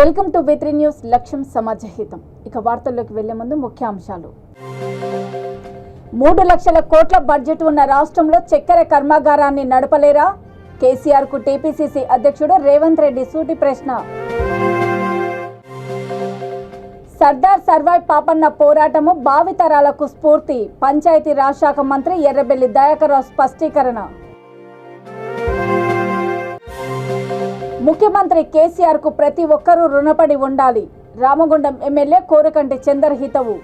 Welcome to V3 news. లక్ష్యం సమాజహితం. ఇక వార్తల్లోకి వెళ్లే ముందు ముఖ్యాంశాలు. 3 లక్షల కోట్ల బడ్జెట్ ఉన్న రాష్ట్రంలో చక్కెర కర్మాగారాన్ని నడపలేరా? కేసీఆర్ కు టీపీసీసీ అధ్యక్షుడు రేవంత్ రెడ్డి సూటి ప్రశ్న. సర్దార్ సర్వాయి పాపన్న పోరాటము భావితరాలకు స్ఫూర్తి. పంచాయతీ రాజ్ శాఖ మంత్రి ఎర్రబెల్లి దయాకర్ రావు స్పష్టీకరణ. ముఖ్యమంత్రి కేసీఆర్ కు ప్రతి ఒక్కరూ రుణపడి ఉండాలి. రామగుండం ఎమ్మెల్యే కోరకంటి చందర్ హితవు.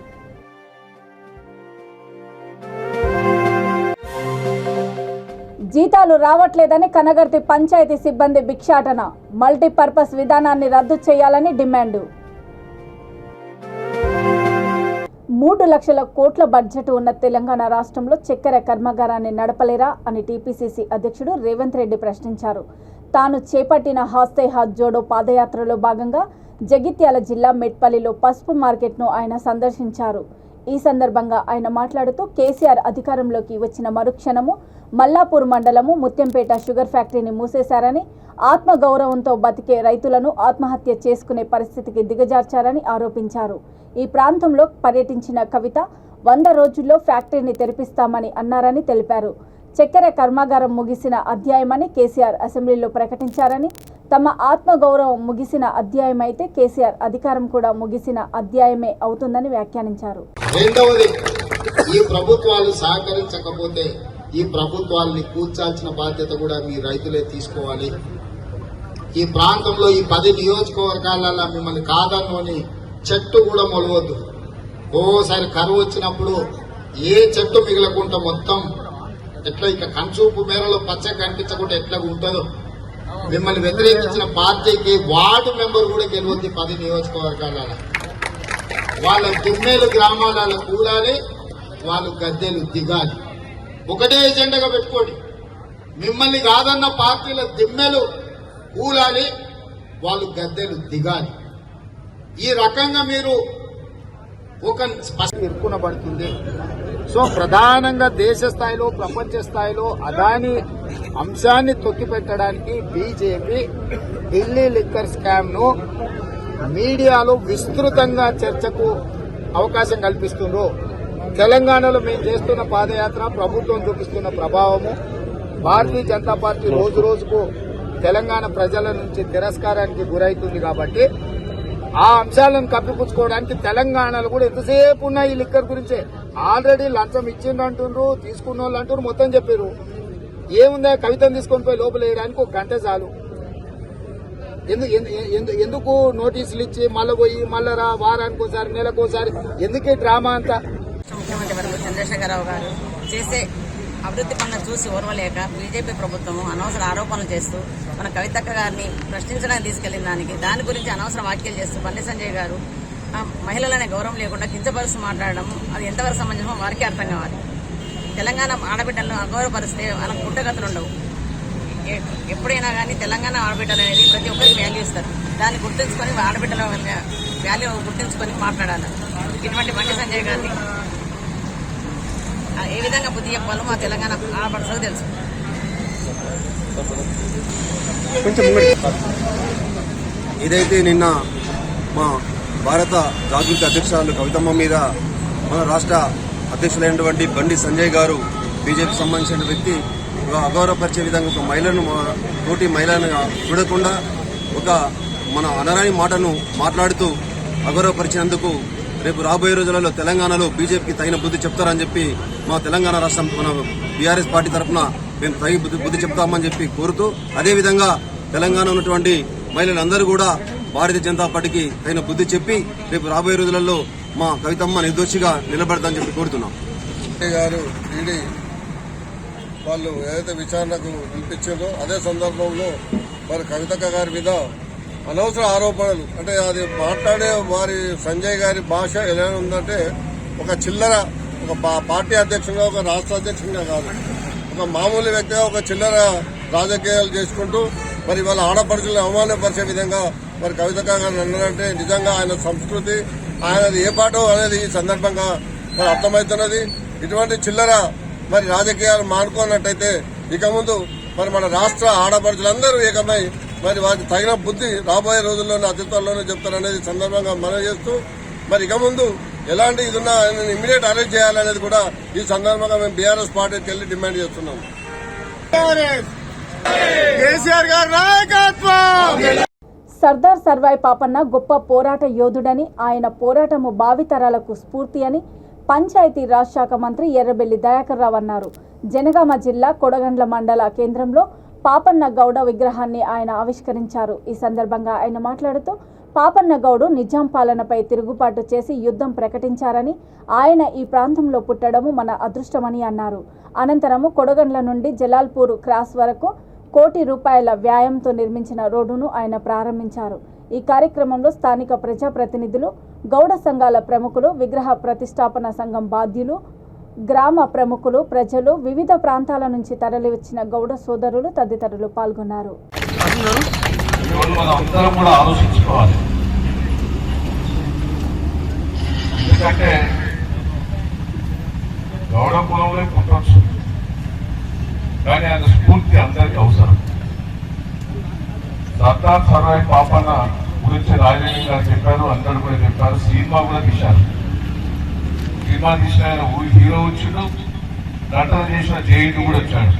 జీతాలు రావట్లేదని కనగర్తి పంచాయతీ సిబ్బంది భిక్షాటన. మల్టీపర్పస్ విధానాన్ని రద్దు చేయాలని డిమాండు. 3 లక్షల కోట్ల బడ్జెట్ ఉన్న తెలంగాణ రాష్ట్రంలో చక్కెర కర్మాగారాన్ని నడపలేరా అని టీపీసీసీ అధ్యక్షుడు రేవంత్ రెడ్డి ప్రశ్నించారు. తాను చేపట్టిన హాస్తే హాత్ జోడో పాదయాత్రలో భాగంగా జగిత్యాల జిల్లా మెట్పల్లిలో పసుపు మార్కెట్ను ఆయన సందర్శించారు. ఈ సందర్భంగా ఆయన మాట్లాడుతూ కేసీఆర్ అధికారంలోకి వచ్చిన మరుక్షణము మల్లాపూర్ మండలము ముత్యంపేట షుగర్ ఫ్యాక్టరీని మూసేశారని, ఆత్మగౌరవంతో బతికే రైతులను ఆత్మహత్య చేసుకునే పరిస్థితికి దిగజార్చారని ఆరోపించారు. ఈ ప్రాంతంలో పర్యటించిన కవిత 100 రోజుల్లో ఫ్యాక్టరీని తెరిపిస్తామని అన్నారని తెలిపారు. చక్కెర కర్మాగారం ముగిసిన అధ్యాయమని కేసీఆర్ అసెంబ్లీలో ప్రకటించారని, తమ ఆత్మగౌరవం ముగిసిన అధ్యాయమైతే కేసీఆర్ అధికారం కూడా ముగిసిన అధ్యాయమే అవుతుందని వ్యాఖ్యానించారు. రెండవది, ఈ ప్రభుత్వాలు సహకరించకపోతే ఈ ప్రభుత్వాలని కూర్చాల్సిన బాధ్యత కూడా మీ రైతులే తీసుకోవాలి. ఈ ప్రాంతంలో ఈ 10 నియోజకవర్గాలలో మిమ్మల్ని కాదన్నోని చెట్టు కూడా మొలవద్దు. ఓసారి కరువు వచ్చినప్పుడు ఏ చెట్టు మిగలకుండా మొత్తం ఎట్లా ఇక కంచూపు మేరలో పచ్చ కనిపించకుండా ఎట్లా ఉంటుందో మిమ్మల్ని వ్యతిరేకించిన పార్టీకి వార్డు మెంబర్ కూడా గెలవద్ది. 10 నియోజకవర్గాల వాళ్ళ దిమ్మేలు గ్రామాలలో కూడాలి, వాళ్ళు గద్దెలు దిగాలి. ఒకటే ఎజెండాగా పెట్టుకోండి. మిమ్మల్ని కాదన్న పార్టీల దిమ్మెలు కూలాలి, వాళ్ళు గద్దెలు దిగాలి. ఈ రకంగా మీరు ఒక ఇరుకునబడుతుంది. సో ప్రధానంగా దేశ స్థాయిలో ప్రపంచ స్థాయిలో అదాని అంశాన్ని తొక్కిపెట్టడానికి బీజేపీ ఢిల్లీ లిక్కర్ స్కామ్ ను మీడియాలో విస్తృతంగా చర్చకు అవకాశం కల్పిస్తుండ్రు. తెలంగాణలో మేము చేస్తున్న పాదయాత్ర, ప్రభుత్వం చూపిస్తున్న ప్రభావము, భారతీయ జనతా పార్టీ రోజు రోజుకు తెలంగాణ ప్రజల నుంచి తిరస్కారానికి గురవుతుంది. కాబట్టి ఆ అంశాలను కప్పిపుచ్చుకోవడానికి తెలంగాణలో కూడా ఎంతసేపు ఉన్నాయి ఈ లిక్కర్ గురించే. ఆల్రెడీ లంచం ఇచ్చిండ్రు అంటుండ్రు, తీసుకున్న వాళ్ళు అంటారు, మొత్తం చెప్పారు. ఏముందా, కవితను తీసుకొని పోయి లోపల వేయడానికి 1 గంట చాలు. ఎందుకు నోటీసులు ఇచ్చి మళ్ళీ పోయి మళ్ళా రా, వారానికి ఒకసారి నెలకోసారి ఎందుకే డ్రామా అంతా? ముఖ్యమంత్రి వర్గ చంద్రశేఖరరావు గారు చేసే అభివృద్ధి పనులను చూసి ఓర్వలేక బీజేపీ ప్రభుత్వం అనవసర ఆరోపణలు చేస్తూ మన కవితక్క గారిని ప్రశ్నించడానికి తీసుకెళ్లిన దాని గురించి అనవసర వ్యాఖ్యలు చేస్తూ బండి సంజయ్ గారు మహిళలనే గౌరవం లేకుండా కించపరుస్తూ మాట్లాడడం అది ఎంతవరకు సమంజసమో వారికి అర్థం కావాలి. తెలంగాణ ఆడబిడ్డలను అగౌరవపరిస్తే వాళ్ళకు పుట్టగతులు ఉండవు. ఎప్పుడైనా కానీ తెలంగాణ ఆడబిడ్డలు అనేది ప్రతి ఒక్కరికి వాల్యూ ఇస్తారు. దాన్ని గుర్తుంచుకొని ఆడబిడ్డల వాల్యూ గుర్తుంచుకొని మాట్లాడాలి. ఇటువంటి బండి సంజయ్ గారిని ఏ విధంగా బుద్ధి చెప్పాలో మా తెలంగాణ ఆడపడుతుందో తెలుసు. ఇదైతే నిన్న మా భారత జాగృతి అధ్యక్షురాలు కవితమ్మ మీద మన రాష్ట్ర అధ్యక్షులైనటువంటి బండి సంజయ్ గారు, బీజేపీకి సంబంధించిన వ్యక్తి, అగౌరవపరిచే విధంగా ఒక మహిళను, తోటి మహిళను చూడకుండా ఒక మన అనరాని మాటను మాట్లాడుతూ అగౌరవపరిచినందుకు రేపు రాబోయే రోజులలో తెలంగాణలో బీజేపీకి తగిన బుద్ధి చెప్తారని చెప్పి మా తెలంగాణ రాష్ట్రం మన బీఆర్ఎస్ పార్టీ తరఫున మేము తగిన బుద్ధి చెప్తామని చెప్పి కోరుతూ, అదేవిధంగా తెలంగాణ ఉన్నటువంటి మహిళలందరూ కూడా భారతీయ జనతా పార్టీకి తగిన బుద్ధి చెప్పి రేపు రాబోయే రోజులలో మా కవితమ్మ నిర్దోషిగా నిలబడతామని చెప్పి కోరుతున్నాం. గారు ఈడీ వాళ్ళు ఏదైతే విచారణకు పిలిపించారో అదే సందర్భంలో మరి కవితక్క గారి మీద అనవసర ఆరోపణలు, అంటే అది మాట్లాడే వారి సంజయ్ గారి భాష ఎలా ఉందంటే ఒక చిల్లర, ఒక పార్టీ అధ్యక్షుడిగా, ఒక రాష్ట్ర అధ్యక్షుడిగా కాదు, ఒక మామూలు వ్యక్తిగా ఒక చిల్లర రాజకీయాలు చేసుకుంటూ మరి వాళ్ళ ఆడపడుచులను అవమానపరిచే విధంగా మరి కవితక్క గారు అన్నారంటే నిజంగా ఆయన సంస్కృతి, ఆయనది ఏ పాటో అనేది ఈ సందర్భంగా మరి అర్థమవుతున్నది. ఇటువంటి చిల్లర మరి రాజకీయాలు మానుకున్నట్టయితే ఇక ముందు మరి మన రాష్ట్ర ఆడపడుచులందరూ ఏకమై మరి వారికి తగిన బుద్ధి రాబోయే రోజుల్లోనే అతి త్వరలోనే చెప్తారనేది సందర్భంగా మనవి చేస్తూ మరి ఇక ముందు ఎలాంటి ఇదిన్నా ఇమీడియట్ అరెస్ట్ చేయాలనేది కూడా ఈ సందర్భంగా మేము బీఆర్ఎస్ పార్టీకి వెళ్ళి డిమాండ్ చేస్తున్నాం. కేసీఆర్ గారి నాయకత్వం. సర్దార్ సర్వాయి పాపన్న గొప్ప పోరాట యోధుడని, ఆయన పోరాటము భావితరాలకు స్ఫూర్తి అని పంచాయతీ రాజ్ శాఖ మంత్రి ఎర్రబెల్లి దయాకర్ రావు అన్నారు. జనగామ జిల్లా కొడగండ్ల మండల కేంద్రంలో పాపన్న గౌడ విగ్రహాన్ని ఆయన ఆవిష్కరించారు. ఈ సందర్భంగా ఆయన మాట్లాడుతూ పాపన్న గౌడు నిజాం పాలనపై తిరుగుబాటు చేసి యుద్ధం ప్రకటించారని, ఆయన ఈ ప్రాంతంలో పుట్టడము మన అదృష్టమని అన్నారు. అనంతరము కొడగండ్ల నుండి జలాల్పూర్ క్రాస్ వరకు ₹1,00,00,000 వ్యయంతో నిర్మించిన రోడ్డును ఆయన ప్రారంభించారు. ఈ కార్యక్రమంలో స్థానిక ప్రజాప్రతినిధులు, గౌడ సంఘాల ప్రముఖులు, విగ్రహ ప్రతిష్టాపన సంఘం బాధ్యులు, గ్రామ ప్రముఖులు, ప్రజలు, వివిధ ప్రాంతాల నుంచి తరలివచ్చిన గౌడ సోదరులు తదితరులు పాల్గొన్నారు. ఎందుకంటే గౌడ కులంలో పుట్టవచ్చు, కానీ ఆయన స్ఫూర్తి అందరికీ అవసరం. సర్దార్ సర్వాయి పాపన్న గురించి రాజేంద్ర గారు చెప్పారు, అందరూ కూడా చెప్పారు. సినిమా కూడా తీశారు. సినిమా తీసిన ఆయన హీరో వచ్చిండు, నటన చేసిన జైలు కూడా వచ్చాడు.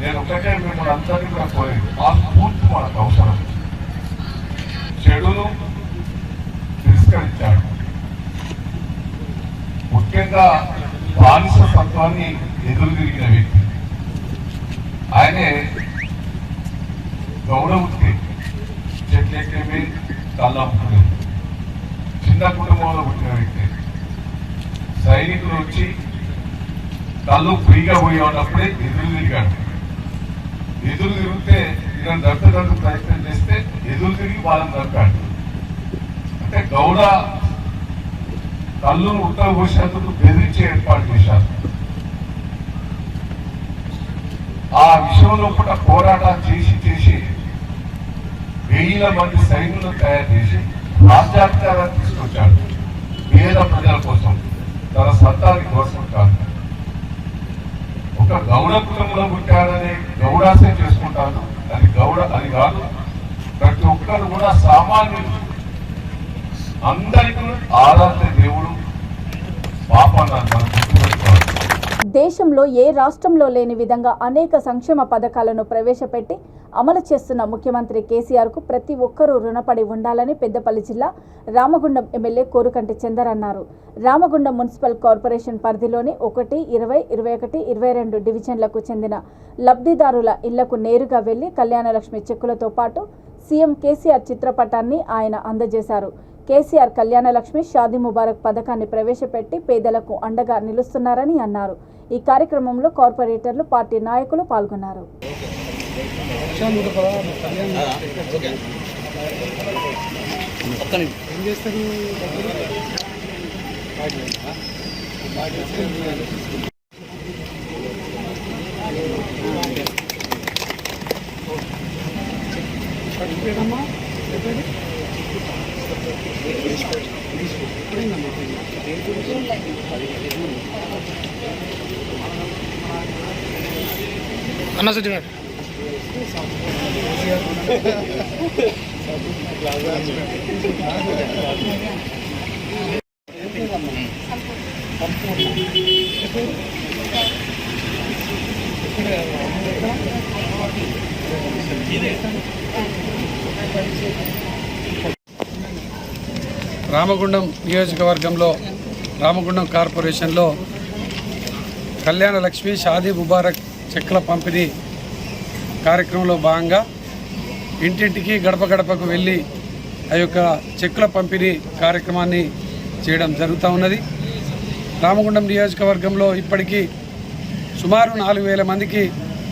నేను ఒకటే మిమ్మల్ని అందరినీ కూడా కోరేది, ఆ స్ఫూర్తి మనకు అవసరం. చెడును తిరస్కరించాడు. ముఖ్యంగా బానిస తత్వాన్ని ఎదురు తిరిగిన వ్యక్తి ఆయనే. గౌడ వృత్తి చెట్లెక్కేమి కళ్ళమ్ముకునేది. చిన్న కుటుంబంలో పుట్టిన వ్యక్తి. సైనికులు వచ్చి కళ్ళు ఫ్రీగా పోయి ఉన్నప్పుడే ఎదురు తిరిగాడు. ఎదురు తిరిగితే ఈయన దర్శకు ప్రయత్నం చేస్తే ఎదురు తిరిగి వాళ్ళని దర్పాడు. అంటే గౌడ కళ్ళు ఉత్తర పోసేందుకు బెదిరించే ఏర్పాటు చేశారు. ఆ విషయంలో కూడా పోరాటాలు చేసి వేల మంది సైన్యులను తయారు చేసి రాజ్యాధికారాన్ని తీసుకొచ్చాడు. పేద ప్రజల కోసం, తన సత్తాని కోసం కాదు. ఒక గౌడ కులంలో పుట్టాడని గౌడాసే చేసుకుంటాను, అది గౌడ అని కాదు. ప్రతి ఒక్కరు కూడా సామాన్యులు, అందరికీ ఆరాధ్య దేవుడు పాపన్న. దేశంలో ఏ రాష్ట్రంలో లేని విధంగా అనేక సంక్షేమ పథకాలను ప్రవేశపెట్టి అమలు చేస్తున్న ముఖ్యమంత్రి కేసీఆర్కు ప్రతి ఒక్కరూ రుణపడి ఉండాలని పెద్దపల్లి జిల్లా రామగుండం ఎమ్మెల్యే కోరుకంటి చందర్ అన్నారు. రామగుండం మున్సిపల్ కార్పొరేషన్ పరిధిలోని 1, 20, 21, 22 డివిజన్లకు చెందిన లబ్ధిదారుల ఇళ్లకు నేరుగా వెళ్లి కళ్యాణలక్ష్మి చెక్కులతో పాటు సీఎం కేసీఆర్ చిత్రపటాన్ని ఆయన అందజేశారు. కేసీఆర్ కళ్యాణలక్ష్మి షాదీ ముబారక్ పథకాన్ని ప్రవేశపెట్టి పేదలకు అండగా నిలుస్తున్నారని అన్నారు. ఈ కార్యక్రమంలో కార్పొరేటర్లు, పార్టీ నాయకులు పాల్గొన్నారు. రామగుండం నియోజకవర్గంలో రామగుండం కార్పొరేషన్లో కళ్యాణ లక్ష్మి షాదీ ముబారక్ చెక్కుల పంపిణీ కార్యక్రమంలో భాగంగా ఇంటింటికి గడప గడపకు వెళ్ళి ఆ యొక్క చెక్కుల పంపిణీ కార్యక్రమాన్ని చేయడం జరుగుతూ ఉన్నది. రామగుండం నియోజకవర్గంలో ఇప్పటికీ సుమారు 4,000 మందికి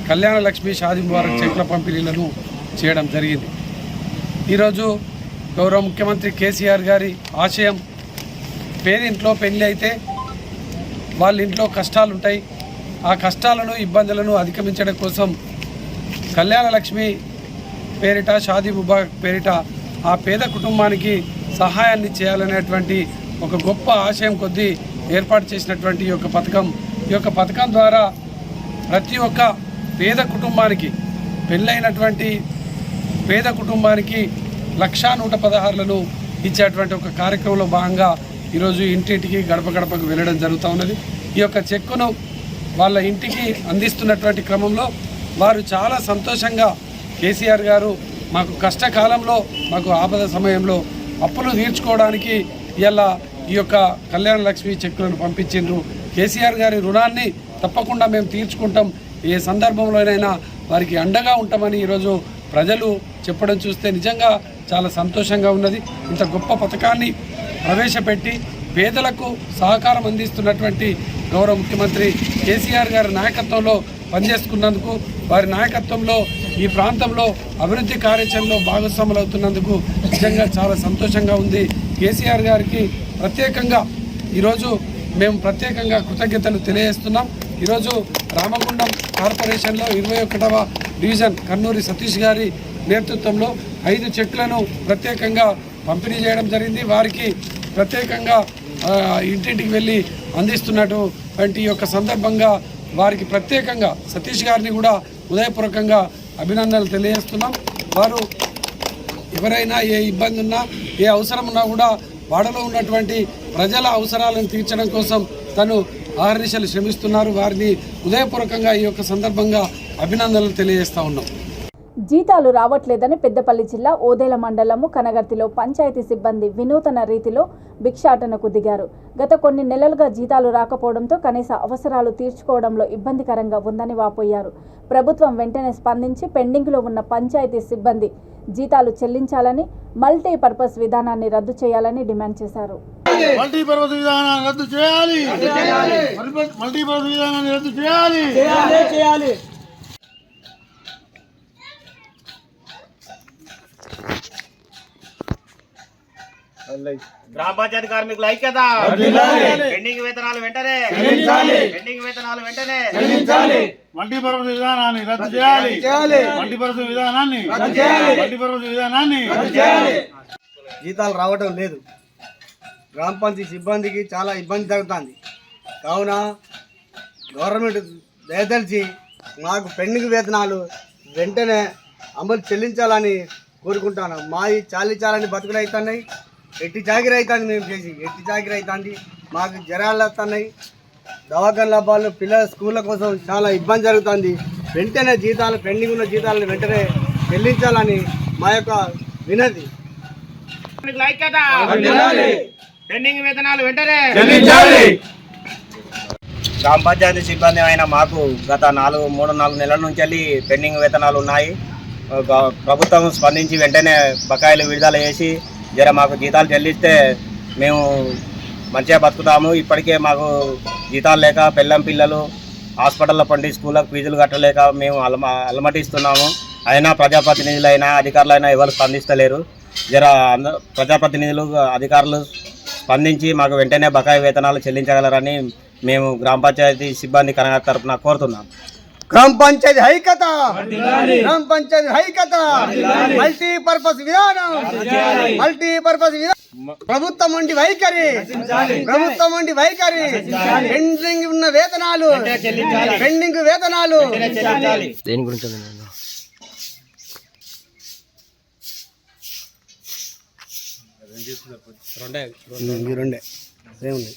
కళ్యాణ లక్ష్మి షాదీ ముబారక్ చెక్కుల పంపిణీలను చేయడం జరిగింది. ఈరోజు గౌరవ ముఖ్యమంత్రి కేసీఆర్ గారి ఆశయం, పేరింట్లో పెళ్లి అయితే వాళ్ళ ఇంట్లో కష్టాలు ఉంటాయి, ఆ కష్టాలను, ఇబ్బందులను అధిగమించడం కోసం కళ్యాణ లక్ష్మి పేరిట, షాదీ ముబారక్ పేరిట ఆ పేద కుటుంబానికి సహాయాన్ని చేయాలనేటువంటి ఒక గొప్ప ఆశయం కొద్దీ ఏర్పాటు చేసినటువంటి ఈ యొక్క పథకం ద్వారా ప్రతి ఒక్క పేద కుటుంబానికి, పెళ్ళైనటువంటి పేద కుటుంబానికి 1,116లను ఇచ్చేటువంటి ఒక కార్యక్రమంలో భాగంగా ఈరోజు ఇంటింటికి గడప గడపకు వెళ్ళడం జరుగుతూ ఉన్నది. ఈ యొక్క చెక్కును వాళ్ళ ఇంటికి అందిస్తున్నటువంటి క్రమంలో వారు చాలా సంతోషంగా కేసీఆర్ గారు మాకు కష్టకాలంలో మాకు ఆపద సమయంలో అప్పులు తీర్చుకోవడానికి ఇలా ఈ యొక్క కళ్యాణ లక్ష్మి చెక్కులను పంపించిండ్రు. కేసీఆర్ గారి రుణాన్ని తప్పకుండా మేము తీర్చుకుంటాం, ఏ సందర్భంలోనైనా వారికి అండగా ఉంటామని ఈరోజు ప్రజలు చెప్పడం చూస్తే నిజంగా చాలా సంతోషంగా ఉన్నది. ఇంత గొప్ప పథకాన్ని ప్రవేశపెట్టి పేదలకు సహకారం అందిస్తున్నటువంటి గౌరవ ముఖ్యమంత్రి కేసీఆర్ గారి నాయకత్వంలో పనిచేసుకున్నందుకు, వారి నాయకత్వంలో ఈ ప్రాంతంలో అభివృద్ధి కార్యాచరణలో భాగస్వాములు అవుతున్నందుకు నిజంగా చాలా సంతోషంగా ఉంది. కేసీఆర్ గారికి ప్రత్యేకంగా ఈరోజు మేము ప్రత్యేకంగా కృతజ్ఞతలు తెలియజేస్తున్నాం. ఈరోజు రామగుండం కార్పొరేషన్లో 21వ డివిజన్ కన్నూరి సతీష్ గారి నేతృత్వంలో 5 చెక్కులను ప్రత్యేకంగా పంపిణీ చేయడం జరిగింది. వారికి ప్రత్యేకంగా ఇంటింటికి వెళ్ళి అందిస్తున్నటువంటి యొక్క సందర్భంగా వారికి ప్రత్యేకంగా సతీష్ గారిని కూడా ఉదయపూర్వకంగా అభినందనలు తెలియజేస్తున్నాం. వారు ఎవరైనా ఏ ఇబ్బంది ఉన్నా, ఏ అవసరం ఉన్నా కూడా వాడలో ఉన్నటువంటి ప్రజల అవసరాలను తీర్చడం కోసం తను ఆహర్నిశలు శ్రమిస్తున్నారు. వారిని ఉదయపూర్వకంగా ఈ యొక్క సందర్భంగా అభినందనలు తెలియజేస్తూ ఉన్నాం. జీతాలు రావట్లేదని పెద్దపల్లి జిల్లా ఓదెల మండలము కనగర్తిలో పంచాయతీ సిబ్బంది వినూతన రీతిలో భిక్షాటనకు దిగారు. గత కొన్ని నెలలుగా జీతాలు రాకపోవడంతో కనీస అవసరాలు తీర్చుకోవడంలో ఇబ్బందికరంగా ఉందని వాపోయారు. ప్రభుత్వం వెంటనే స్పందించి పెండింగ్లో ఉన్న పంచాయతీ సిబ్బంది జీతాలు చెల్లించాలని, మల్టీపర్పస్ విధానాన్ని రద్దు చేయాలని డిమాండ్ చేశారు. మల్టీపర్పస్ విధానాన్ని రద్దు చేయాలి. మల్టీపర్పస్ విధానాన్ని రద్దు చేయాలి. గ్రామ పంచాయతీ కార్మికుల ఐక్యత. పెండింగ్ వేతనాలు వెంటనే. పెండింగ్ వేతనాలు వెంటనే. మల్టీపర్పస్ విధానాన్ని రద్దు చేయాలి. మల్టీపర్పస్ విధానాన్ని. మల్టీపర్పస్ విధానాన్ని. జీతాలు రావడం లేదు. గ్రామ పంచాయతీ సిబ్బందికి చాలా ఇబ్బంది జరుగుతుంది. కావున గవర్నమెంట్ దయదలిచి మాకు పెండింగ్ వేతనాలు వెంటనే అమలు చెల్లించాలని కోరుకుంటాను. మావి చాలని బతుకులు అవుతున్నాయి. ఎట్టి చాకిరి అవుతుంది. మేము చేసి ఎట్టి చాకిరి అవుతుంది. మాకు జ్వరాలు వస్తున్నాయి. దవాఖాన లాభాలు పిల్లల స్కూళ్ళ కోసం చాలా ఇబ్బంది జరుగుతుంది. వెంటనే జీతాలు పెండింగ్ ఉన్న జీతాలను వెంటనే చెల్లించాలని మా యొక్క వినతి. పెండింగ్ వేతనాలు వెంటనే. గ్రామ పంచాయతీ సిబ్బంది అయిన మాకు గత 3-4 నెలల నుంచి వెళ్ళి పెండింగ్ వేతనాలు ఉన్నాయి. ప్రభుత్వం స్పందించి వెంటనే బకాయిలు విడుదల చేసి మాకు జీతాలు చెల్లిస్తే మేము మంచిగా బతుకుతాము. ఇప్పటికే మాకు జీతాలు లేక పిల్లలు హాస్పిటల్లో పండి స్కూళ్ళకు ఫీజులు కట్టలేక మేము అలమటిస్తున్నాము. అయినా ప్రజాప్రతినిధులైనా అధికారులైనా ఎవరు స్పందిస్తలేరు. ప్రజాప్రతినిధులు అధికారులు స్పందించి మాకు వెంటనే బకాయి వేతనాలు చెల్లించగలరని మేము గ్రామ పంచాయతీ సిబ్బంది కనగర్ తరఫున కోరుతున్నాం. గ్రామ పంచాయతీ ఐక్యత. గ్రామ పంచాయతీ ఐక్యత. మల్టీపర్పస్ విధానం. మల్టీపర్పస్ విధానం. ప్రభుత్వం వంటి వైఖరి. ప్రభుత్వం వంటి వైఖరి. పెండింగ్ ఉన్న వేతనాలు. పెండింగ్ వేతనాలు. దేని గురించి రెండే ఏముంది.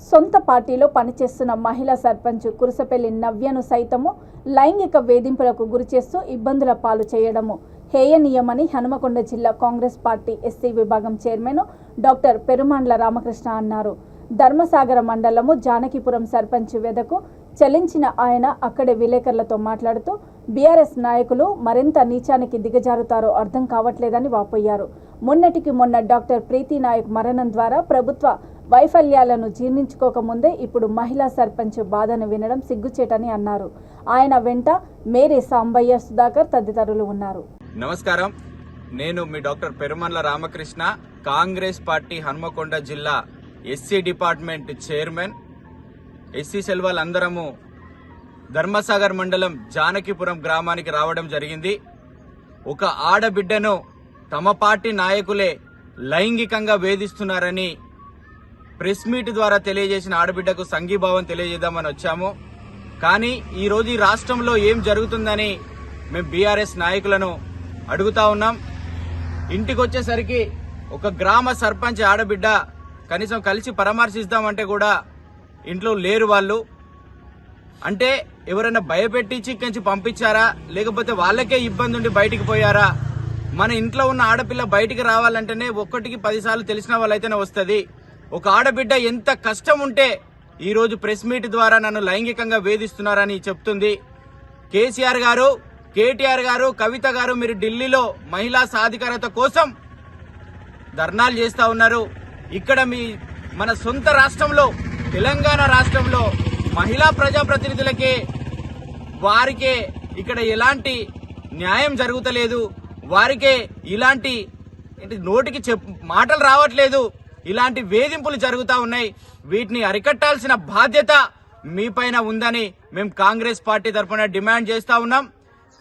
సొంత పార్టీలో పనిచేస్తున్న మహిళా సర్పంచ్ కురుసపల్లి నవ్యను సైతము లైంగిక వేధింపులకు గురిచేస్తూ ఇబ్బందుల పాలు చేయడము హేయనీయమని హనుమకొండ జిల్లా కాంగ్రెస్ పార్టీ ఎస్సీ విభాగం చైర్మన్ డాక్టర్ పెరుమాండ్ల రామకృష్ణ అన్నారు. ధర్మసాగర మండలము జానకిపురం సర్పంచ్ వెదకు చెల్లించిన ఆయన అక్కడే విలేకరులతో మాట్లాడుతూ బీఆర్ఎస్ నాయకులు మరింత నీచానికి దిగజారుతారో అర్థం కావట్లేదని వాపోయారు. మొన్నటికి మొన్న డాక్టర్ ప్రీతి నాయక్ మరణం ద్వారా ప్రభుత్వ వైఫల్యాలను జీర్ణించుకోకముందే ఇప్పుడు మహిళా సర్పంచ్ బాధను వినడం సిగ్గుచేటని అన్నారు. ఆయన వెంట మేరీ సాంబయ్య, సుధాకర్ తదితరులు ఉన్నారు. నమస్కారం, నేను మీ డాక్టర్ పెరుమన్ల రామకృష్ణ, కాంగ్రెస్ పార్టీ హన్మకొండ జిల్లా ఎస్సీ డిపార్ట్మెంట్ చైర్మన్. ఎస్సీ సెల్వాలందరము ధర్మసాగర్ మండలం జానకిపురం గ్రామానికి రావడం జరిగింది. ఒక ఆడబిడ్డను తమ పార్టీ నాయకులే లైంగికంగా వేధిస్తున్నారని ప్రెస్ మీట్ ద్వారా తెలియజేసిన ఆడబిడ్డకు సంఘీభావం తెలియజేద్దామని వచ్చాము. కానీ ఈరోజు ఈ రాష్ట్రంలో ఏం జరుగుతుందని మేము బీఆర్ఎస్ నాయకులను అడుగుతా ఉన్నాం. ఇంటికి వచ్చేసరికి ఒక గ్రామ సర్పంచ్ ఆడబిడ్డ కనీసం కలిసి పరామర్శిద్దామంటే కూడా ఇంట్లో లేరు వాళ్ళు. అంటే ఎవరైనా భయపెట్టించి ఇక్కడి పంపించారా, లేకపోతే వాళ్ళకే ఇబ్బంది ఉండి బయటికి పోయారా? మన ఇంట్లో ఉన్న ఆడపిల్ల బయటికి రావాలంటేనే ఒక్కటికి 10 సార్లు తెలిసిన వాళ్ళైతేనే వస్తుంది. ఒక ఆడబిడ్డ ఎంత కష్టం ఉంటే ఈరోజు ప్రెస్ మీట్ ద్వారా నన్ను లైంగికంగా వేధిస్తున్నారని చెప్తుంది. కేసీఆర్ గారు, కేటీఆర్ గారు, కవిత గారు మీరు ఢిల్లీలో మహిళా సాధికారత కోసం ధర్నాలు చేస్తా ఉన్నారు. ఇక్కడ మన సొంత రాష్ట్రంలో తెలంగాణ రాష్ట్రంలో మహిళా ప్రజాప్రతినిధులకే వారికే ఇక్కడ ఎలాంటి న్యాయం జరుగుతలేదు. వారికే ఇలాంటి నోటికి మాటలు రావట్లేదు. ఇలాంటి వేధింపులు జరుగుతూ ఉన్నాయి. వీటిని అరికట్టాల్సిన బాధ్యత మీపైన ఉందని మేము కాంగ్రెస్ పార్టీ తరఫున డిమాండ్ చేస్తా ఉన్నాం.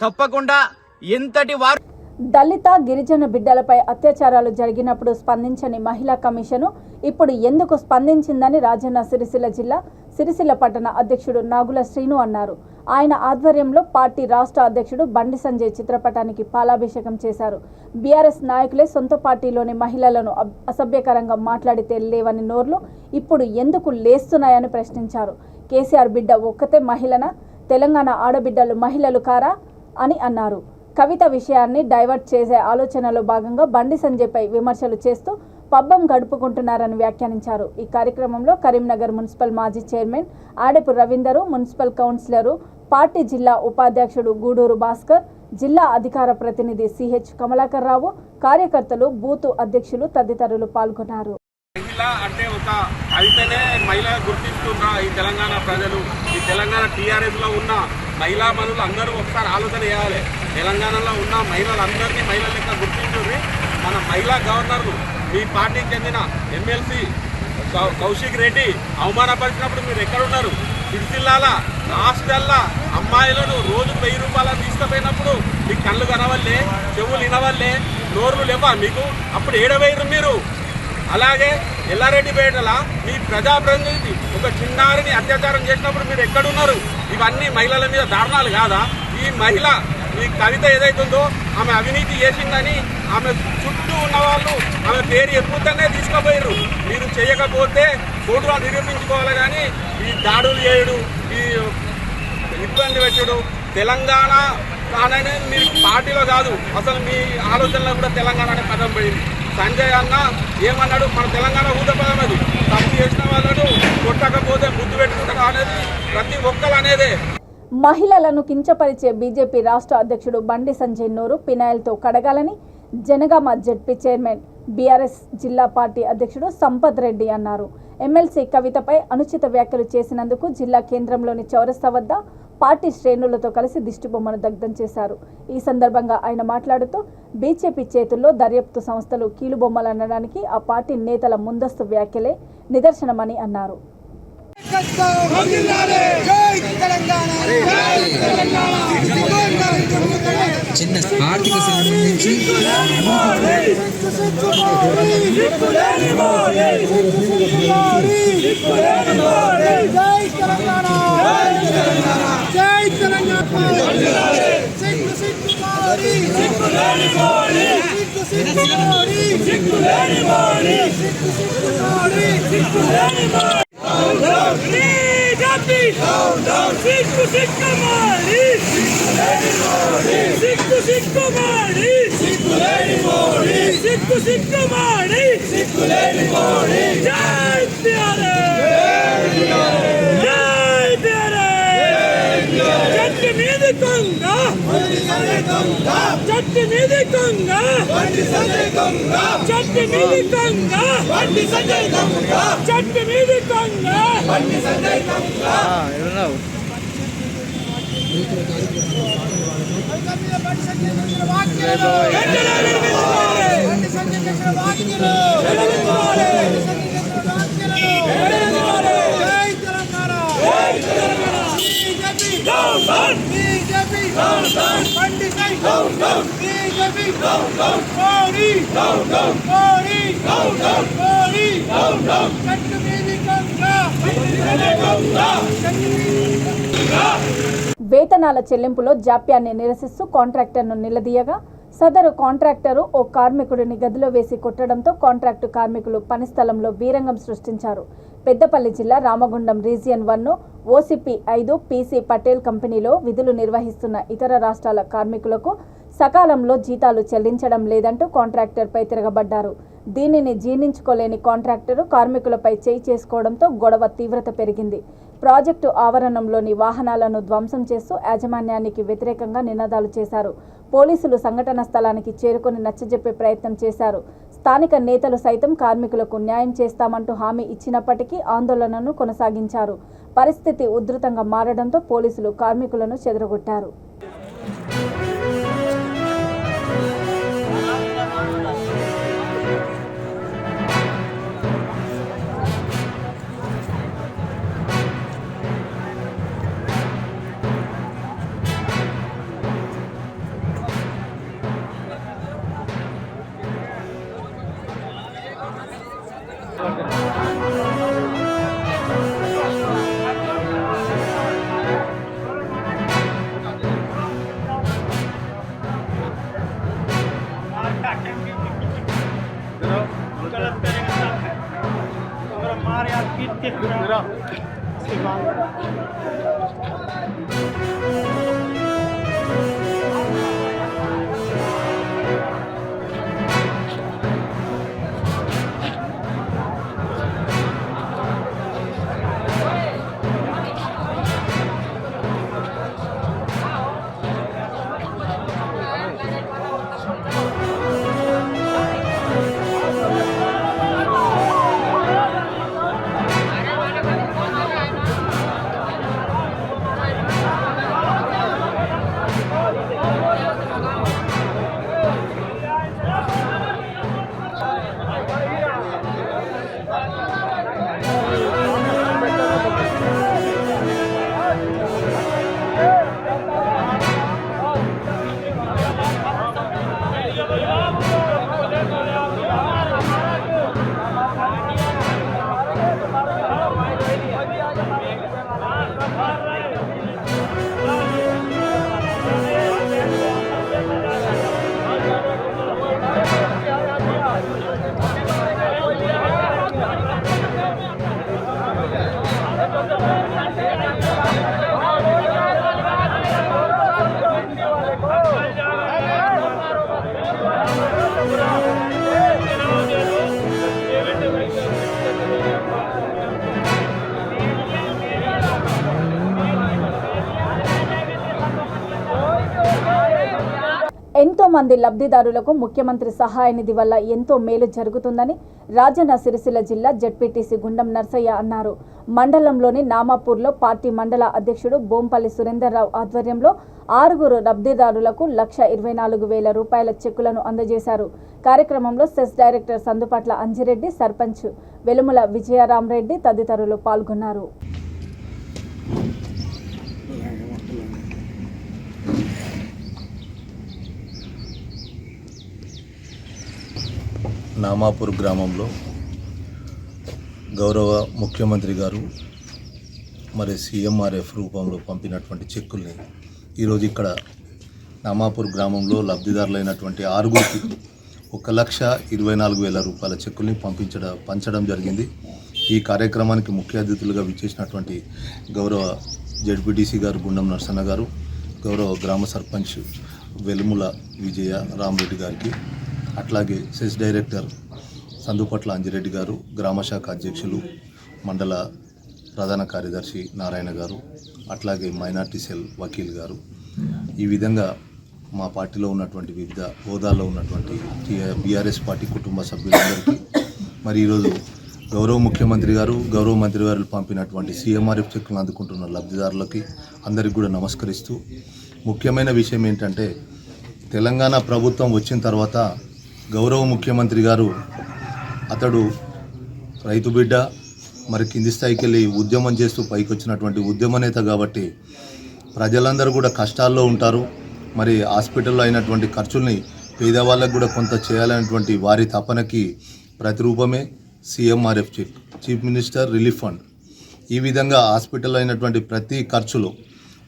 తప్పకుండా ఎంతటి వారు దళిత గిరిజన బిడ్డలపై అత్యాచారాలు జరిగినప్పుడు స్పందించని మహిళా కమిషను ఇప్పుడు ఎందుకు స్పందించిందని రాజన్న సిరిసిల్ల జిల్లా సిరిసిల్ల పట్టణ అధ్యక్షుడు నాగుల శ్రీను అన్నారు. ఆయన ఆధ్వర్యంలో పార్టీ రాష్ట్ర అధ్యక్షుడు బండి సంజయ్ చిత్రపటానికి పాలాభిషేకం చేశారు. బీఆర్ఎస్ నాయకులే సొంత పార్టీలోని మహిళలను అసభ్యకరంగా మాట్లాడితే లేవని నోర్లు ఇప్పుడు ఎందుకు లేస్తున్నాయని ప్రశ్నించారు. కేసీఆర్ బిడ్డ ఒక్కతే మహిళనా? తెలంగాణ ఆడబిడ్డలు మహిళలు కారా అని అన్నారు. కవిత విషయాన్ని డైవర్ట్ చేసే ఆలోచనలో భాగంగా బండి సంజయ్పై విమర్శలు చేస్తూ పబ్బం గడుపుకుంటున్నారని వ్యాఖ్యానించారు. ఈ కార్యక్రమంలో కరీంనగర్ మున్సిపల్ మాజీ chairman Adepu Ravinder, municipal councillor, party జిల్లా ఉపాధ్యక్షుడు గూడూరు భాస్కర్, జిల్లా అధికార ప్రతినిధి సిహెచ్ కమలాకర్ రావు, కార్యకర్తలు, బూతు అధ్యక్షులు తదితరులు పాల్గొన్నారు. మహిళ అంటే ఒక కవితనే మహిళ గుర్తిస్తున్నా ఈ తెలంగాణ ప్రజలు. ఈ తెలంగాణ టీఆర్ఎస్ లో ఉన్న మహిళా మనులు అందరూ ఒకసారి ఆలోచన చేయాలి. తెలంగాణలో ఉన్న మహిళలందరినీ మహిళల లెక్క గుర్తించుర్రి. మన మహిళా గవర్నర్లు మీ పార్టీకి చెందిన ఎమ్మెల్సీ కౌశిక్ రెడ్డి అవమానపరిచినప్పుడు మీరు ఎక్కడున్నారు? సిరిసిల్లాల హాస్టల్లా అమ్మాయిలను రోజు 1000 రూపాయలు తీసుకుపోయినప్పుడు మీ కళ్ళు కనవల్లే, చెవులు వినవల్లే, నోర్లు లేవా మీకు? అప్పుడు ఏడవేయరు మీరు. అలాగే ఎల్లారెడ్డిపేటల మీ ప్రజాప్రతినిధి ఒక చిన్నారిని అత్యాచారం చేసినప్పుడు మీరు ఎక్కడున్నారు? ఇవన్నీ మహిళల మీద దారుణాలు కాదా? ఈ మహిళ ఈ కవిత ఏదైతుందో ఆమె అవినీతి చేసిందని ఆమె చుట్టూ ఉన్న వాళ్ళు ఆమె పేరు ఎప్పుడుతోనే తీసుకుపోయారు. మీరు చేయకపోతే కోర్టులో నిరూపించుకోవాలి. కానీ ఈ దాడులు చేయడు, ఈ ఇబ్బంది పెట్టడు తెలంగాణ అనేది మీ పార్టీలో కాదు, అసలు మీ ఆలోచనలో కూడా తెలంగాణ అనే పదం పోయింది. సంజయ్ అన్న ఏమన్నాడు? మన తెలంగాణ ఊతపదం అది. తప్పు చేసిన వాళ్ళను కొట్టకపోతే ముద్దు పెట్టుకుంటారు అనేది ప్రతి ఒక్కరు అనేదే. మహిళలను కించపరిచే బీజేపీ రాష్ట్ర అధ్యక్షుడు బండి సంజయ్ నోరు పినాయిల్తో కడగాలని జనగామ జెడ్పీ చైర్మన్ బీఆర్ఎస్ జిల్లా పార్టీ అధ్యక్షుడు సంపత్ రెడ్డి అన్నారు. ఎమ్మెల్సీ కవితపై అనుచిత వ్యాఖ్యలు చేసినందుకు జిల్లా కేంద్రంలోని చౌరస్తా వద్ద పార్టీ శ్రేణులతో కలిసి దిష్టిబొమ్మను దగ్ధం చేశారు. ఈ సందర్భంగా ఆయన మాట్లాడుతూ బీజేపీ చేతుల్లో దర్యాప్తు సంస్థలు కీలుబొమ్మలు అనడానికి ఆ పార్టీ నేతల ముందస్తు వ్యాఖ్యలే నిదర్శనమని అన్నారు. చిన్న ఆర్థిక సంబంధించి వేతనాల చెల్లింపులో జాప్యాన్ని నిరసిస్తూ కాంట్రాక్టర్ను నిలదీయగా సదరు కాంట్రాక్టరు ఓ కార్మికుడిని గదిలో వేసి కొట్టడంతో కాంట్రాక్టు కార్మికులు పనిస్థలంలో వీరంగం సృష్టించారు. పెద్దపల్లి జిల్లా Ramagundam region 1 OCP 5 PC Patel కంపెనీలో విధులు నిర్వహిస్తున్న ఇతర రాష్ట్రాల కార్మికులకు సకాలంలో జీతాలు చెల్లించడం లేదంటూ కాంట్రాక్టర్పై తిరగబడ్డారు. దీనిని జీర్ణించుకోలేని కాంట్రాక్టరు కార్మికులపై చేయి చేసుకోవడంతో గొడవ తీవ్రత పెరిగింది. ప్రాజెక్టు ఆవరణంలోని వాహనాలను ధ్వంసం చేస్తూ యాజమాన్యానికి వ్యతిరేకంగా నినాదాలు చేశారు. పోలీసులు సంఘటన స్థలానికి చేరుకొని నచ్చజెప్పే ప్రయత్నం చేశారు. స్థానిక నేతలు సైతం కార్మికులకు న్యాయం చేస్తామంటూ హామీ ఇచ్చినప్పటికీ ఆందోళనను కొనసాగించారు. పరిస్థితి ఉధృతంగా మారడంతో పోలీసులు కార్మికులను చెదరగొట్టారు. ఎంతో మంది లబ్ధిదారులకు ముఖ్యమంత్రి సహాయ నిధి వల్ల ఎంతో మేలు జరుగుతుందని రాజన్న సిరిసిల్ల జిల్లా జెడ్పీటీసీ గుండం నర్సయ్య అన్నారు. మండలంలోని నామాపూర్లో పార్టీ మండల అధ్యక్షుడు బోంపల్లి సురేందర్రావు ఆధ్వర్యంలో 6 లబ్ధిదారులకు 1,24,000 రూపాయల చెక్కులను అందజేశారు. కార్యక్రమంలో సెస్ డైరెక్టర్ సందుపట్ల అంజిరెడ్డి, సర్పంచ్ వెలుముల విజయరామరెడ్డి తదితరులు పాల్గొన్నారు. నామాపూర్ గ్రామంలో గౌరవ ముఖ్యమంత్రి గారు మరి సీఎంఆర్ఎఫ్ రూపంలో పంపినటువంటి చెక్కుల్ని ఈరోజు ఇక్కడ నామాపూర్ గ్రామంలో లబ్ధిదారులైనటువంటి 6గురికి 1,24,000 రూపాయల చెక్కుల్ని పంచడం జరిగింది. ఈ కార్యక్రమానికి ముఖ్య అతిథులుగా విచ్చేసినటువంటి గౌరవ జెడ్పీటీసీ గారు గుండం నరసన్న గారు, గౌరవ గ్రామ సర్పంచ్ వెలుముల విజయ రామరెడ్డి గారికి, అట్లాగే సెస్ డైరెక్టర్ సందుపట్ల అంజిరెడ్డి గారు, గ్రామశాఖ అధ్యక్షులు మండల ప్రధాన కార్యదర్శి నారాయణ గారు, అట్లాగే మైనార్టీ సెల్ వకీల్ గారు, ఈ విధంగా మా పార్టీలో ఉన్నటువంటి వివిధ హోదాలో ఉన్నటువంటి బీఆర్ఎస్ పార్టీ కుటుంబ సభ్యులందరికీ మరి ఈరోజు గౌరవ ముఖ్యమంత్రి గారు, గౌరవ మంత్రి గారు పంపినటువంటి సీఎంఆర్ఎఫ్ చెక్కులను అందుకుంటున్న లబ్ధిదారులకి అందరికీ కూడా నమస్కరిస్తూ, ముఖ్యమైన విషయం ఏంటంటే తెలంగాణ ప్రభుత్వం వచ్చిన తర్వాత గౌరవ ముఖ్యమంత్రి గారు అతడు రైతు బిడ్డ, మరి కింది స్థాయికి వెళ్ళి ఉద్యమం చేస్తూ పైకి వచ్చినటువంటి ఉద్యమ నేత కాబట్టి ప్రజలందరూ కూడా కష్టాల్లో ఉంటారు. మరి హాస్పిటల్లో అయినటువంటి ఖర్చుల్ని పేదవాళ్ళకు కూడా కొంత చేయాలనేటువంటి వారి తపనకి ప్రతిరూపమే CMRF cheque, chief minister relief fund. ఈ విధంగా హాస్పిటల్లో అయినటువంటి ప్రతి ఖర్చులో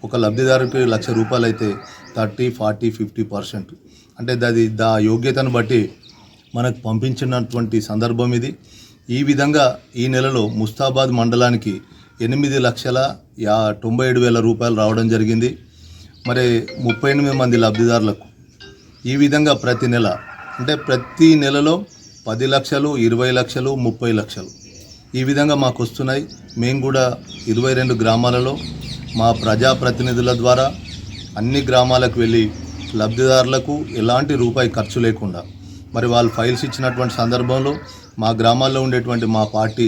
ఒక లబ్ధిదారుకి ₹1,00,000 అయితే 30, 40, 50% అంటే దా యోగ్యతను బట్టి మనకు పంపించినటువంటి సందర్భం ఇది. ఈ విధంగా ఈ నెలలో ముస్తాబాద్ మండలానికి ₹8,97,000 రావడం జరిగింది. మరి 38 మంది లబ్ధిదారులకు ఈ విధంగా ప్రతి నెల అంటే ప్రతి నెలలో 10 లక్షలు, 20 లక్షలు, 30 లక్షలు ఈ విధంగా మాకు వస్తున్నాయి. మేము కూడా 22 గ్రామాలలో మా ప్రజాప్రతినిధుల ద్వారా అన్ని గ్రామాలకు వెళ్ళి లబ్ధిదారులకు ఎలాంటి రూపాయి ఖర్చు లేకుండా మరి వాళ్ళు ఫైల్స్ ఇచ్చినటువంటి సందర్భంలో మా గ్రామాల్లో ఉండేటువంటి మా పార్టీ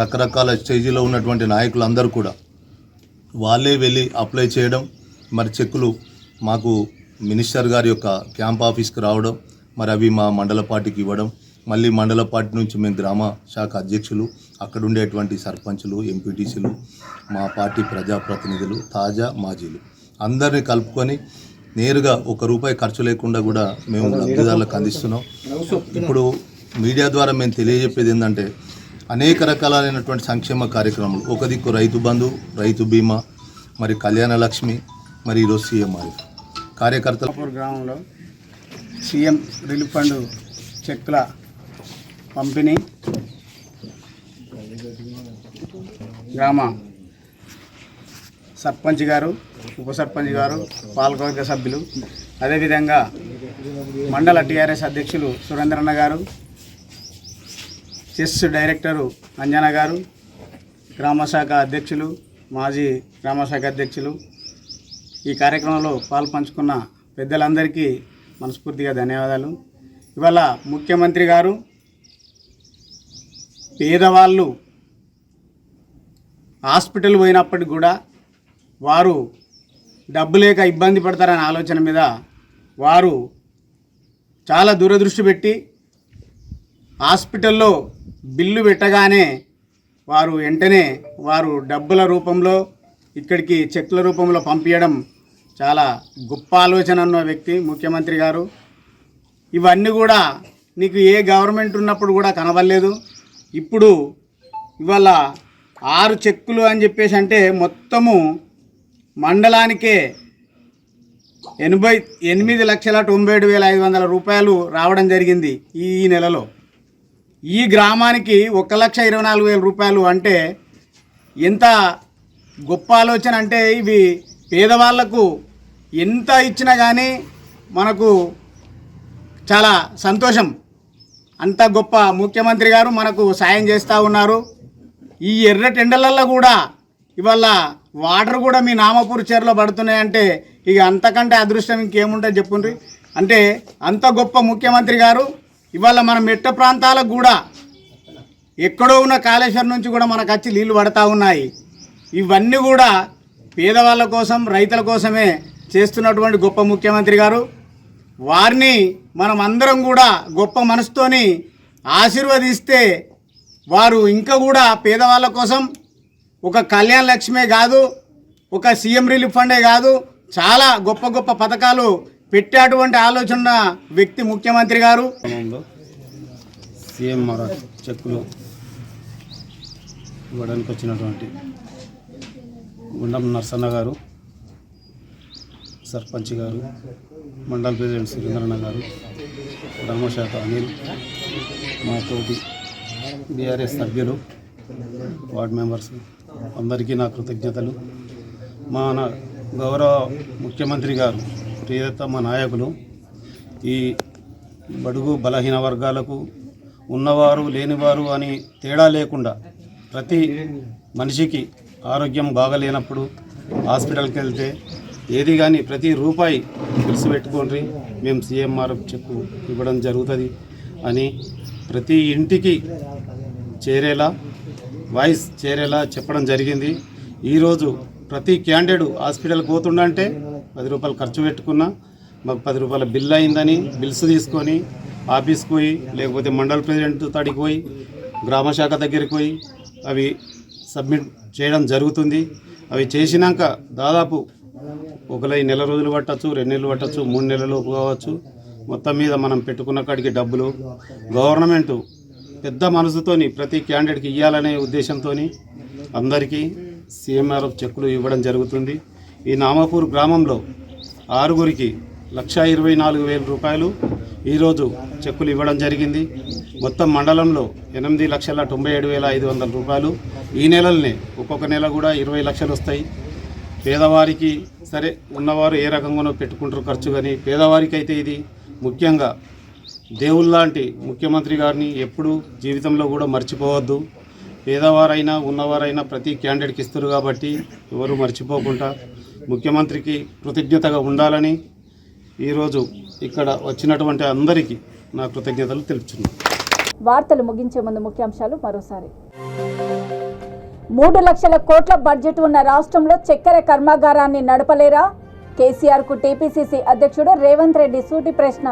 రకరకాల స్టేజీలో ఉన్నటువంటి నాయకులందరూ కూడా వాళ్ళే వెళ్ళి అప్లై చేయడం, మరి చెక్కులు మాకు మినిస్టర్ గారి యొక్క క్యాంప్ ఆఫీస్కి రావడం, మరి అవి మా మండల పార్టీకి ఇవ్వడం, మళ్ళీ మండల పార్టీ నుంచి మేము గ్రామ శాఖ అధ్యక్షులు, అక్కడ ఉండేటువంటి సర్పంచులు, ఎంపీటీసీలు, మా పార్టీ ప్రజాప్రతినిధులు, తాజా మాజీలు అందరినీ కలుపుకొని నేరుగా ₹1 ఖర్చు లేకుండా కూడా మేము లబ్ధిదారులకు అందిస్తున్నాం. ఇప్పుడు మీడియా ద్వారా మేము తెలియజెప్పేది ఏంటంటే అనేక రకాలైనటువంటి సంక్షేమ కార్యక్రమాలు, ఒక దిక్కు రైతు బంధు, రైతు బీమా, మరి కళ్యాణ లక్ష్మి, మరి ఈరోజు సీఎంఆర్ కార్యకర్తలు గ్రామంలో సీఎం రిలీఫ్ ఫండ్ చెక్కుల పంపిణీ, గ్రామ సర్పంచ్ గారు, ఉప సర్పంచ్ గారు, పాలకవర్గ సభ్యులు, అదేవిధంగా మండల టీఆర్ఎస్ అధ్యక్షులు సురేంద్రన్న గారు, చెస్ డైరెక్టరు అంజనా గారు, గ్రామశాఖ అధ్యక్షులు, మాజీ గ్రామశాఖ అధ్యక్షులు, ఈ కార్యక్రమంలో పాల్పంచుకున్న పెద్దలందరికీ మనస్ఫూర్తిగా ధన్యవాదాలు. ఇవాళ ముఖ్యమంత్రి గారు పేదవాళ్ళు హాస్పిటల్ పోయినప్పటికి కూడా వారు డబ్బు లేక ఇబ్బంది పడతారనే ఆలోచన మీద వారు చాలా దూరదృష్టి పెట్టి హాస్పిటల్లో బిల్లు పెట్టగానే వారు వెంటనే డబ్బుల రూపంలో ఇక్కడికి చెక్ల రూపంలో పంపించడం చాలా గొప్ప ఆలోచన ఉన్న వ్యక్తి ముఖ్యమంత్రి గారు. ఇవన్నీ కూడా నీకు ఏ గవర్నమెంట్ ఉన్నప్పుడు కూడా కనబడలేదు. ఇప్పుడు ఇవాళ 6 చెక్కులు అని చెప్పేసి అంటే మొత్తము మండలానికే ₹88,97,500 రావడం జరిగింది ఈ నెలలో. ఈ గ్రామానికి ₹1,24,000 అంటే ఎంత గొప్ప ఆలోచన అంటే ఇవి పేదవాళ్లకు ఎంత ఇచ్చినా కానీ మనకు చాలా సంతోషం. అంత గొప్ప ముఖ్యమంత్రి గారు మనకు సాయం చేస్తూ ఉన్నారు. ఈ ఎర్రటెండలల్లో కూడా ఇవాళ వాటర్ కూడా మీ నామపూర్ చెరువులో పడుతున్నాయంటే ఇక అంతకంటే అదృష్టం ఇంకేముంటుంది చెప్పుండ్రి. అంటే అంత గొప్ప ముఖ్యమంత్రి గారు ఇవాళ మన మెట్ట ప్రాంతాలకు కూడా ఎక్కడో ఉన్న కాళేశ్వరం నుంచి కూడా మనకు వచ్చి నీళ్లు పడతా ఉన్నాయి. ఇవన్నీ కూడా పేదవాళ్ళ కోసం, రైతుల కోసమే చేస్తున్నటువంటి గొప్ప ముఖ్యమంత్రి గారు. వారిని మనం అందరం కూడా గొప్ప మనసుతోని ఆశీర్వదిస్తే వారు ఇంకా కూడా పేదవాళ్ళ కోసం ఒక కళ్యాణ లక్ష్మే కాదు, ఒక సీఎం రిలీఫ్ ఫండే కాదు, చాలా గొప్ప గొప్ప పథకాలు పెట్టేటువంటి ఆలోచన వ్యక్తి ముఖ్యమంత్రి గారు. సీఎంఆర్ చెక్కులు ఇవ్వడానికి వచ్చినటువంటి గుండం నర్సన్న గారు, సర్పంచ్ గారు, మండల ప్రెసిడెంట్ సురేంద్రన్న గారు, గ్రామశాఖ అనిల్, మా తోటి బీఆర్ఎస్ సభ్యులు, వార్డ్ మెంబర్స్ అందరికీ నా కృతజ్ఞతలు. మా గౌరవ ముఖ్యమంత్రి గారు, ప్రియతమ నాయకులు ఈ బడుగు బలహీన వర్గాలకు ఉన్నవారు లేనివారు అని తేడా లేకుండా ప్రతి మనిషికి ఆరోగ్యం బాగలేనప్పుడు హాస్పిటల్కి వెళ్తే ఏది కానీ ప్రతి రూపాయి తెలిసి పెట్టుకోండి, మేము సీఎంఆర్ చెక్కు ఇవ్వడం జరుగుతుంది అని ప్రతి ఇంటికి చేరేలా, వాయిస్ చేరేలా చెప్పడం జరిగింది. ఈరోజు ప్రతి క్యాండిడేట్ హాస్పిటల్కి పోతుండంటే ₹10 ఖర్చు పెట్టుకున్నా మాకు ₹10 బిల్ అయిందని బిల్స్ తీసుకొని ఆఫీస్కి పోయి, లేకపోతే మండల ప్రెసిడెంట్ తాడికి పోయి, గ్రామశాఖ దగ్గరికి పోయి అవి సబ్మిట్ చేయడం జరుగుతుంది. అవి చేసినాక దాదాపు ఒకవేళ నెల రోజులు పట్టచ్చు, 2 నెలలు పట్టచ్చు, 3 నెలలు కావచ్చు. మొత్తం మీద మనం పెట్టుకున్న కాడికి డబ్బులు గవర్నమెంట్ పెద్ద మనసుతోని ప్రతి క్యాండిడేట్కి ఇవ్వాలనే ఉద్దేశంతో అందరికీ సీఎంఆర్ చెక్కులు ఇవ్వడం జరుగుతుంది. ఈ నామాపూర్ గ్రామంలో 6గురికి 1,24,000 రూపాయలు ఈరోజు చెక్కులు ఇవ్వడం జరిగింది. మొత్తం మండలంలో 8,97,500 రూపాయలు. ఈ నెలలనే ఒక్కొక్క నెల కూడా 20 లక్షలు వస్తాయి. పేదవారికి సరే ఉన్నవారు ఏ రకంగానో పెట్టుకుంటారు ఖర్చు, కానీ పేదవారికి అయితే ఇది ముఖ్యంగా దేవుళ్ళలాంటి ముఖ్యమంత్రి గారిని ఎప్పుడూ జీవితంలో కూడా మర్చిపోవద్దు. పేదవారైనా ఉన్నవారైనా ప్రతి క్యాండిడేట్కి ఇస్తారు కాబట్టి ఎవరు మర్చిపోకుండా ముఖ్యమంత్రికి కృతజ్ఞతగా ఉండాలని ఈరోజు ఇక్కడ వచ్చినటువంటి అందరికీ నా కృతజ్ఞతలు తెలుపుతున్నాను. వార్తలు ముగించే ముందు ముఖ్యాంశాలు మరోసారి. 3 లక్షల కోట్ల బడ్జెట్ ఉన్న రాష్ట్రంలో చక్కెర కర్మాగారాన్ని నడపలేరా? కేసీఆర్కు టీపీసీసీ అధ్యక్షుడు రేవంత్ రెడ్డి సూటి ప్రశ్న.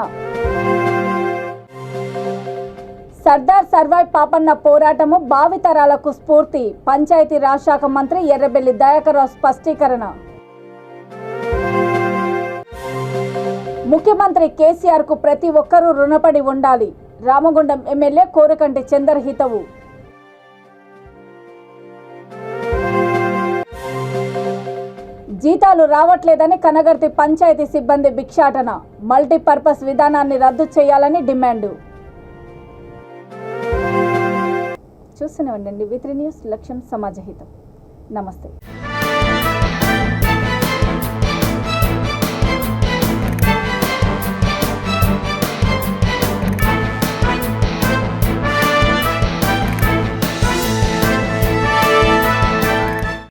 సర్దార్ సర్వాయ్ పాపన్న పోరాటము భావితరాలకు స్ఫూర్తి. పంచాయతీ రాజ్ శాఖ మంత్రి ఎర్రబెల్లి దయాకర్రావు స్పష్టీకరణ. ముఖ్యమంత్రి కేసీఆర్కు ప్రతి ఒక్కరూ రుణపడి ఉండాలి. రామగుండం ఎమ్మెల్యే కోరకంటి చందర్ హితవు. జీతాలు రావట్లేదని కనగర్తి పంచాయతీ సిబ్బంది భిక్షాటన. మల్టీపర్పస్ విధానాన్ని రద్దు చేయాలని డిమాండు. చూస్తూనే ఉండండి V3 న్యూస్, లక్ష్యం సమాజహితం. నమస్తే.